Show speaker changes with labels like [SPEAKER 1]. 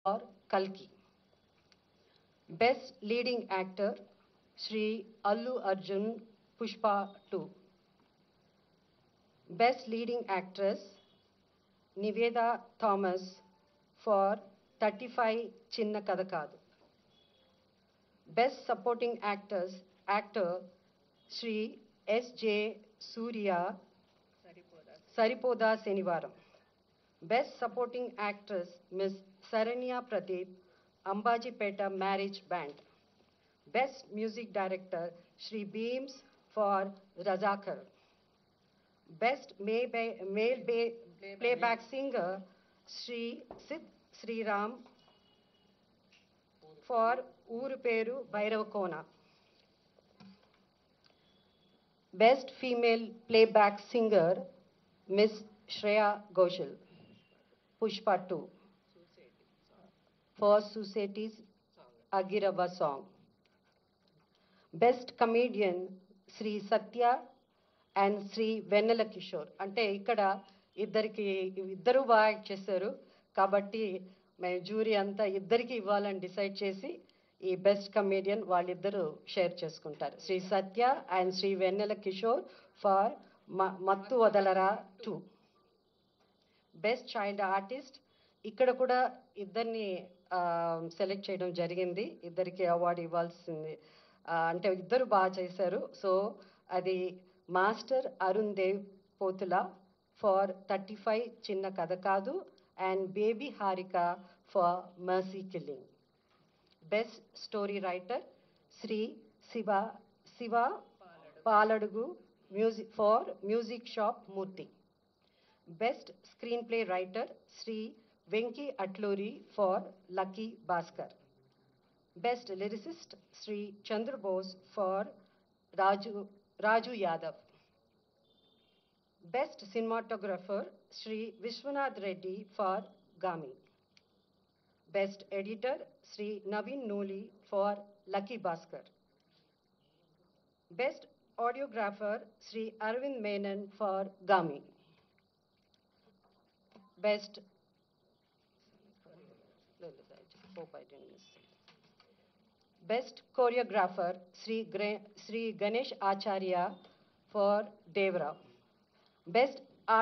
[SPEAKER 1] for Kalki. Best Leading Actor Shri Allu Arjun Pushpa 2. Best Leading Actress Niveda Thomas for 35 Chinna Kadakadu. Best Supporting Actor Shri S.J. Surya Saripoda Senivaram. Best Supporting Actress Miss Saranya Pradeep Ambajipeta Marriage Band. Best Music Director Shri Beams for Razakar. Best Male Playback Singer Shri Sid Sri Ram for Uru Peru Bairavakona. Best Female Playback Singer Miss Shreya Ghoshal, Pushpa 2, for Society's Agirava song. Best Comedian Sri Satya and Sri Vennela Kishore. అంటే ఇక్కడ ఇద్దరు బాగా act చేశారు కాబట్టి మేము jury అంతా ఇద్దరికి ఇవ్వాలని డిసైడ్ చేసి ఈ బెస్ట్ కమేడియన్ వాళ్ళిద్దరూ షేర్ చేసుకుంటారు. Sri Satya and Sri Vennela Kishore for Mathu Vadalara 2. Best child artist ఇక్కడ కూడా ఇద్దరిని సెలెక్ట్ చేయడం జరిగింది. ఇద్దరికి అవార్డు ఇవ్వాల్సింది. అంటే ఇద్దరు బాగా చేశారు. సో అది మాస్టర్ అరుణ్ దేవ్ పోతుల ఫర్ 35 చిన్న కథ కాదు and baby Harika for mercy killing. Best story writer Sri Siva Paladugu for music shop Murthy. Best Screenplay Writer Sri Venki Atluri for Lucky Bhaskar. Best Lyricist Sri Chandra Bose for Raju Yadav. Best Cinematographer Sri Vishwanath Reddy for Gami. Best Editor Sri Naveen Noli for Lucky Bhaskar. Best Audiographer Sri Arvind Menon for Gami. Best hope I didn't miss it. Best Choreographer Sri Ganesh Acharya for Devra. Best